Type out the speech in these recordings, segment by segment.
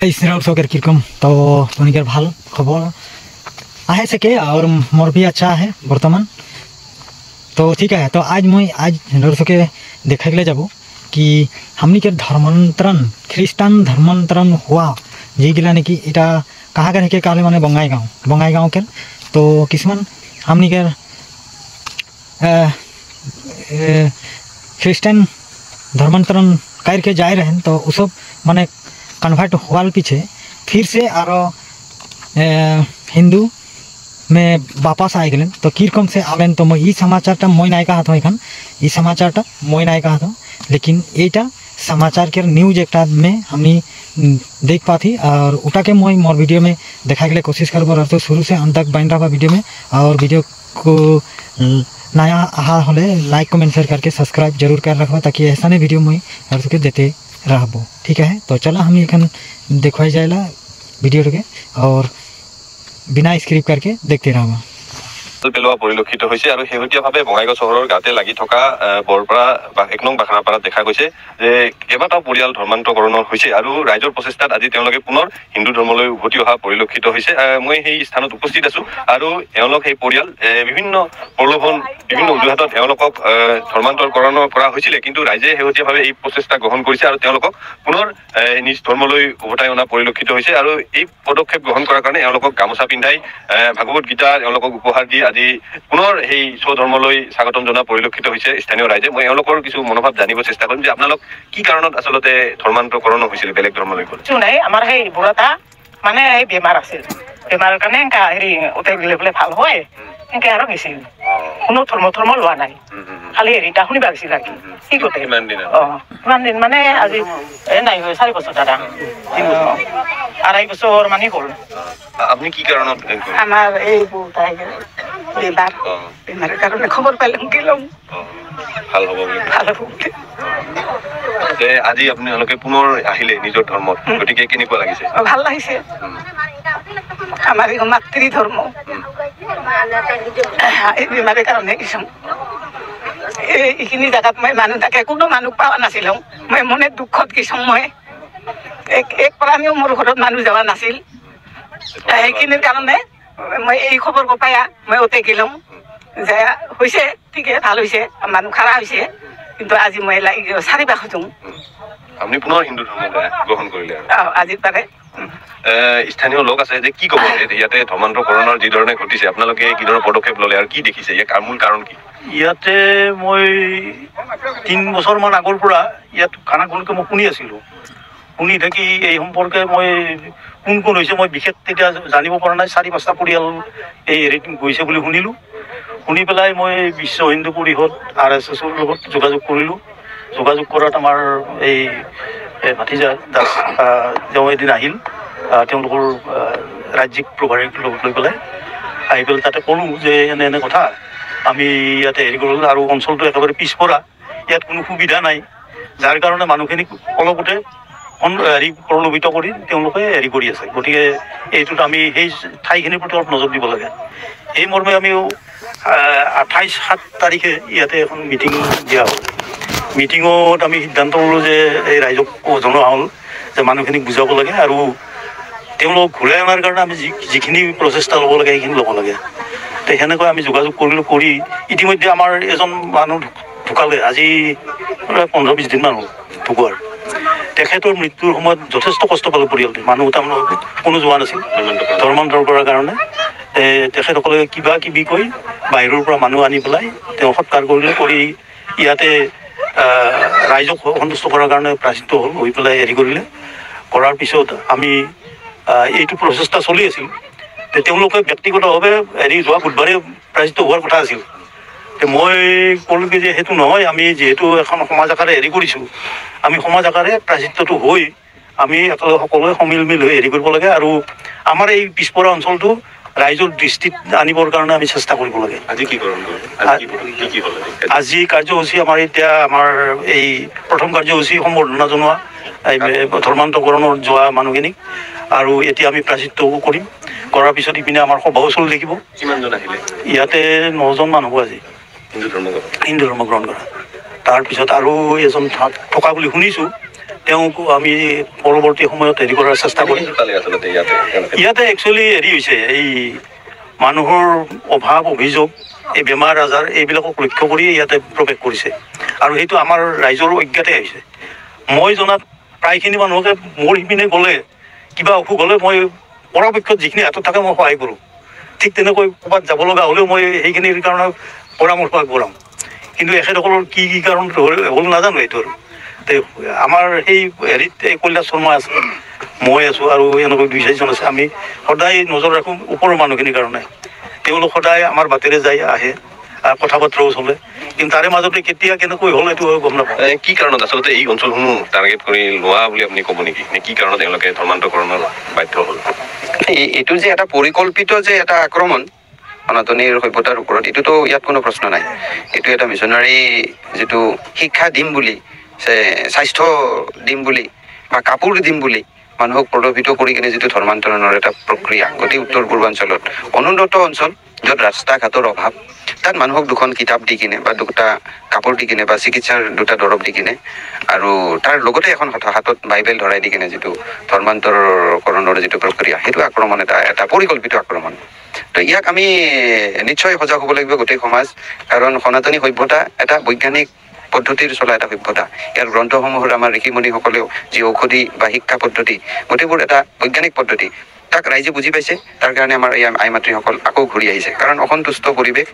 सौकर किरकम तो तनिकर भाल खबर आहे सके और मोर भी अच्छा है बर्तमान। तो ठीक है, तो आज मैं आज सके देखा गले जाबो कि हमनी के धर्मांतरण ख्रिस्टान धर्मांतरण हुआ जी गिला ने कि इटा कहाँ के के काले माने बंगाईगाँव के तो किसमान हमनी के ख्रिस्टान धर्मांतरण करके जाए रहें तो उस सब माने कन्वर्ट हुआ पीछे फिर से आरो हिंदू में वापस आ गए तो कीरकम से आलेन तो मैं समाचार मैं नाई कहा था एखान समाचार मैं नाई कहा था लेकिन एटा समाचार के न्यूज एक में हमनी देख पाती और उठा के मैं मोर वीडियो में देखा गले कोशिश करब तो शुरू से अंत तक बन रहा वीडियो में। और वीडियो को नया आहा होले लाइक कमेंट शेयर करके सब्सक्राइब जरूर कर रखो ताकि ऐसा नहीं वीडियो मैं और सबके देते रहबो। ठीक है, तो चला हम एखन देखवाई जाएला वीडियो के और बिना स्क्रिप्ट करके देखते रहबो। पेलोৱা পৰিলক্ষিত হৈছে আৰু শেহতীয়াভাৱে বঙাইগাঁও চহৰৰ গাতে লাগি থকা বৰপাৰা বা ১ নং বাখৰাপাৰাত দেখা গৈছে যে কেইবাটাও পৰিয়াল ধৰ্মান্তকৰণৰ হৈছে আৰু ৰাইজৰ প্ৰচেষ্টাত আজি তেওঁলোকে পুনৰ হিন্দু ধৰ্মলৈ উভতি অহা পৰিলক্ষিত হৈছে। মই সেই স্থানত উপস্থিত আছো আৰু এওঁলোক সেই পৰিয়াল বিভিন্ন প্ৰলোভন বিভিন্ন অজুহাতত এওঁলোকক ধৰ্মান্তৰকৰণ কৰা হৈছিলে, কিন্তু ৰাইজে শেহতীয়াভাৱে এই প্ৰচেষ্টা গ্ৰহণ কৰিছে আৰু তেওঁলোকক পুনৰ নিজ ধৰ্মলৈ উভতাই অনা পৰিলক্ষিত হৈছে। আৰু এই পদক্ষেপ গ্ৰহণ কৰাৰ কাৰণে এওঁলোকক গামোচা পিন্ধাই ভাগৱত গীতা এওঁলোকক উপহাৰ দি আজি পুনৰ সেই স্বধৰ্মলৈ স্বাগতম জনা পৰিলক্ষিত হৈছে স্থানীয় ৰাইজে। মই এওঁলোকৰ কিছু মনোভাৱ জানিব চেষ্টা কৰিম যে আপোনালোক কি কাৰণত আচলতে ধৰ্মান্তৰকৰণ হৈছিল বেলেগ ধৰ্মলৈ গ'ল। নাই আমাৰ সেই বুঢ়াটা মানে এই বেমাৰ আছিল, বেমাৰৰ কাৰণে হেৰি উঠাই দিলে বোলে ভাল হয় এনেকে আৰু গৈছিল। কোনো ধৰ্ম লোৱা নাই, খালি হেৰিটা শুনিবা গৈছিল আৰু কি গোটেই ইমান দিন মানে আজি নাই হয় 4 বছৰ দাদা 2.5 বছৰ মানে হ'ল। আপনি কি কাৰণত? আমাৰ এই বুঢ়াই বেমাৰৰ কাৰণে খবৰ পাইলাম গেলাম ভাল হ'ব বুলি আজি আপোনালোকে পুনৰ আহিলে নিজৰ ধৰ্মত, গতিকে কেনেকুৱা লাগিছে? ভাল লাগিছে। আমাৰ এই মাতৃ ধৰ্ম এই বেমাৰৰ কাৰণে কিছু এইখিনি জেগাত মই মানুহ থাকে কোনো মানুহ পোৱা নাছিলো। মই মনে দুখত কিছু মই এক প্ৰাণীও মোৰ ঘৰত মানুহ যোৱা নাছিল। সেইখিনিৰ কাৰণে মই এই খবৰ পাই মই ওতে গেলাম যে হৈছে ঠিকে ভাল হৈছে মানুহ খাৰা হৈছে, কিন্তু আজি মই লাগি 4 বছৰ আপনি পুনৰ হিন্দু ধৰ্ম গ্ৰহণ কৰিলে আজি পাৰে। স্থানীয় লোক আছে যে কি ক'ব ইয়াতে ধৰ্মান্তৰকৰণৰ যি ধৰণে ঘটিছে আপোনালোকে কি ধৰণৰ পদক্ষেপ ল'লে আৰু কি দেখিছে ইয়াৰ মূল কাৰণ কি? ইয়াতে মই 3 বছৰমান আগৰ পৰা ইয়াত খানাখনকে মই শুনি আছিলোঁ, শুনি থাকি এই সম্পৰ্কে মই কোন হৈছে মই বিশেষ তেতিয়া জানিব পৰা নাই। 4-5টা পৰিয়াল এই হেৰিত গৈছে বুলি শুনিলোঁ, শুনি পেলাই মই বিশ্ব হিন্দু পৰিষদ RSSৰ লগত যোগাযোগ কৰিলোঁ। যোগাযোগ কৰাত আমাৰ এই ভাতিজা দাস তেওঁ এদিন আহিল, তেওঁলোকৰ ৰাজ্যিক প্ৰভাৰীক লগত লৈ পেলাই আহি পেলাই তাতে ক'লোঁ যে এনে কথা আমি ইয়াতে হেৰি কৰিলোঁ আৰু অঞ্চলটো একেবাৰে পিছপৰা, ইয়াত কোনো সুবিধা নাই, যাৰ কাৰণে মানুহখিনিক অলপতে হেৰি প্ৰলোভিত কৰি তেওঁলোকে হেৰি কৰি আছে। গতিকে এইটোত আমি সেই ঠাইখিনিৰ প্ৰতি অলপ নজৰ দিব লাগে। এই মৰ্মে আমি 28-7 তাৰিখে ইয়াতে এখন মিটিং দিয়া হ'ল। মিটিঙত আমি সিদ্ধান্ত ল'লোঁ যে এই ৰাইজক জনোৱা হ'ল যে মানুহখিনিক বুজাব লাগে আৰু তেওঁলোকক ঘূৰাই অনাৰ কাৰণে আমি যিখিনি প্ৰচেষ্টা ল'ব লাগে সেইখিনি ল'ব লাগে। তো সেনেকৈ আমি যোগাযোগ কৰিলোঁ, কৰি ইতিমধ্যে আমাৰ এজন মানুহ ঢুকালে, আজি 15-20 দিনমান হ'ল ঢুকোৱাৰ। তেখেতৰ মৃত্যুৰ সময়ত যথেষ্ট কষ্ট পালে পৰিয়ালটো, মানুহ তাৰমানে কোনো যোৱা নাছিল ধৰ্মান্তৰ কৰাৰ কাৰণে। তেখেতসকলে কিবা কিবি কৈ বাহিৰৰ পৰা মানুহ আনি পেলাই তেওঁ সৎকাৰ কৰিলে, কৰি ইয়াতে ৰাইজক সন্তুষ্ট কৰাৰ কাৰণে প্ৰাচিত্য হ'ল, হৈ পেলাই হেৰি কৰিলে। কৰাৰ পিছত আমি এইটো প্ৰচেষ্টা চলি আছিল। তেওঁলোকে ব্যক্তিগতভাৱে হেৰি যোৱা বুধবাৰে প্ৰাচিত্য হোৱাৰ কথা আছিল। মই ক'লোঁ কি যে সেইটো নহয়, আমি যিহেতু এখন সমাজ আকাৰে হেৰি কৰিছোঁ, আমি সমাজ আকাৰে প্ৰাচিত্যটো হৈ আমি একেলগে সকলোৱে সমিল মিল হৈ হেৰি কৰিব লাগে আৰু আমাৰ এই পিছপৰা অঞ্চলটো ৰাইজৰ দৃষ্টিত আনিবৰ কাৰণে আমি চেষ্টা কৰিব লাগে। আজি কাৰ্যসূচী আমাৰ এতিয়া এই প্ৰথম কাৰ্যসূচী সম্বৰ্ধনা জনোৱা ধৰ্মান্তকৰণৰ যোৱা মানুহখিনিক, আৰু এতিয়া আমি প্ৰাচিত্য কৰিম। কৰাৰ পিছত ইপিনে আমাৰ সভাও চলি থাকিব। কিমানজন আহিলে? ইয়াতে 9জন মানুহ আজি হিন্দু ধৰ্ম গ্ৰহণ কৰা। তাৰপিছত আৰু এজন থকা বুলি শুনিছোঁ, তেওঁক আমি পৰৱৰ্তী সময়ত হেৰি কৰাৰ চেষ্টা কৰিম। ইয়াতে একচুৱেলি হেৰি হৈছে, এই মানুহৰ অভাৱ অভিযোগ, এই বেমাৰ আজাৰ এইবিলাকক লক্ষ্য কৰি ইয়াতে প্ৰৱেশ কৰিছে আৰু সেইটো আমাৰ ৰাইজৰ অজ্ঞাতে আহিছে। মই জনাত প্ৰায়খিনি মানুহকে মোৰ সিপিনে গ'লে কিবা অসুখ হ'লে মই পৰাপক্ষত যিখিনি হাতত থাকে মই সহায় কৰোঁ। ঠিক তেনেকৈ ক'ৰবাত যাব লগা হ'লেও মই সেইখিনিৰ কাৰণে পৰামৰ্শ আগবঢ়াম। কিন্তু এখেতসকলৰ কি কাৰণ হ'ল নাজানো এইটো। আমাৰ সেই হেৰিত কৈলাশ শৰ্মা আছে, মই আছোঁ আৰু এনেকৈ 2-4জন আছে। আমি সদায় নজৰ ৰাখোঁ ওপৰৰ মানুহখিনিৰ কাৰণে। তেওঁলোক সদায় আমাৰ বাটেৰে যায় আহে, কথা বতৰাও চলে, কিন্তু তাৰে মাজতে কেতিয়া কেনেকৈ হ'ল এইটো গম নাপাওঁ। কি কাৰণত আচলতে এই অঞ্চলসমূহ টাৰ্গেট কৰি লোৱা বুলি আপুনি ক'ব নেকি? নে কি কাৰণত তেওঁলোকে ধৰ্মান্তকৰণৰ বাধ্য হ'ল? এইটো যে এটা পৰিকল্পিত যে এটা আক্ৰমণ সনাতনীৰ সভ্যতাৰ ওপৰত, এইটোতো ইয়াত কোনো প্ৰশ্ন নাই। এইটো এটা মিছনাৰী যিটো শিক্ষা দিম বুলি, স্বাস্থ্য দিম বুলি বা কাপোৰ দিম বুলি মানুহক প্ৰলোভিত কৰি কিনে যিটো ধৰ্মান্তৰণৰ এটা প্ৰক্ৰিয়া গোটেই উত্তৰ পূৰ্বাঞ্চলত, অনুন্নত অঞ্চল য'ত ৰাস্তা ঘাটৰ অভাৱ, তাত মানুহক 2খন কিতাপ দি কিনে বা 2টা কাপোৰ দি কিনে বা চিকিৎসাৰ 2টা দৰৱ দি কিনে আৰু তাৰ লগতে এখন হাতত বাইবেল ধৰাই দি কিনে যিটো ধৰ্মান্তৰকৰণৰ যিটো প্ৰক্ৰিয়া, সেইটো আক্ৰমণ এটা পৰিকল্পিত আক্ৰমণ। তো ইয়াক আমি নিশ্চয় সজাগ হ'ব লাগিব গোটেই সমাজ, কাৰণ সনাতনী সভ্যতা এটা বৈজ্ঞানিক পদ্ধতিৰ চলা এটা সভ্যতা। ইয়াৰ গ্ৰন্থসমূহৰ আমাৰ ঋষিমুনিসকলেও যি ঔষধি বা শিক্ষা পদ্ধতি, গোটেইবোৰ এটা বৈজ্ঞানিক পদ্ধতি। তাক ৰাইজে বুজি পাইছে, তাৰ কাৰণে আমাৰ এই আই মাতৃসকল আকৌ ঘূৰি আহিছে। কাৰণ অসন্তুষ্ট পৰিৱেশ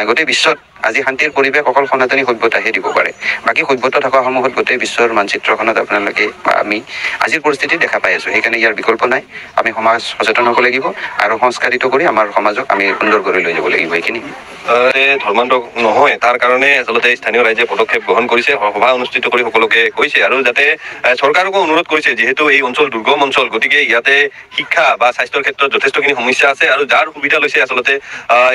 গোটেই বিশ্বত আজি শান্তিৰ পৰিৱেশ অকল সনাতনী সভ্যতাহে দিব পাৰে। বাকী সভ্যতা থকা সমূহত গোটেই বিশ্বৰ মানচিত্ৰখনত আপোনালোকে বা আমি আজিৰ পৰিস্থিতি দেখা পাই আছোঁ। সেইকাৰণে ইয়াৰ বিকল্প নাই। আমি সমাজ সচেতন হ'ব লাগিব আৰু সংস্কাৰিত কৰি আমাৰ সমাজক আমি সুন্দৰ কৰি লৈ যাব লাগিব। এইখিনি ধৰ্মান্তৰ নহয়, তাৰ কাৰণে আচলতে স্থানীয় ৰাইজে পদক্ষেপ গ্ৰহণ কৰিছে, সভা অনুষ্ঠিত কৰি সকলোকে কৈছে আৰু যাতে চৰকাৰকো অনুৰোধ কৰিছে, যিহেতু এই অঞ্চল দুৰ্গম অঞ্চল, গতিকে ইয়াতে শিক্ষা বা স্বাস্থ্যৰ ক্ষেত্ৰত যথেষ্টখিনি সমস্যা আছে আৰু যাৰ সুবিধা লৈছে আচলতে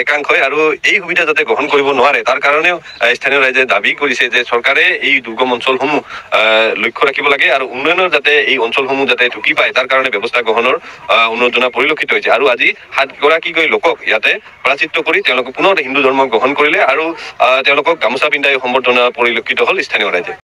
একাংশই, আৰু এই সুবিধা যাতে গ্ৰহণ কৰিব নোৱাৰে তাৰ কাৰণেও স্থানীয় ৰাইজে দাবী কৰিছে যে চৰকাৰে এই দুৰ্গম অঞ্চলসমূহ লক্ষ্য ৰাখিব লাগে আৰু উন্নয়নৰ যাতে এই অঞ্চলসমূহ যাতে ঢুকি পায় তাৰ কাৰণে ব্যৱস্থা গ্ৰহণৰ অনুযোজনা পৰিলক্ষিত হৈছে। আৰু আজি 7গৰাকীকৈ লোকক ইয়াতে প্ৰাচিত্য কৰি তেওঁলোকে পুনৰ হিন্দু ধৰ্ম গ্ৰহণ কৰিলে আৰু তেওঁলোকক গামোচা পিন্ধাই সম্বৰ্ধনা পৰিলক্ষিত হ'ল স্থানীয় ৰাইজে।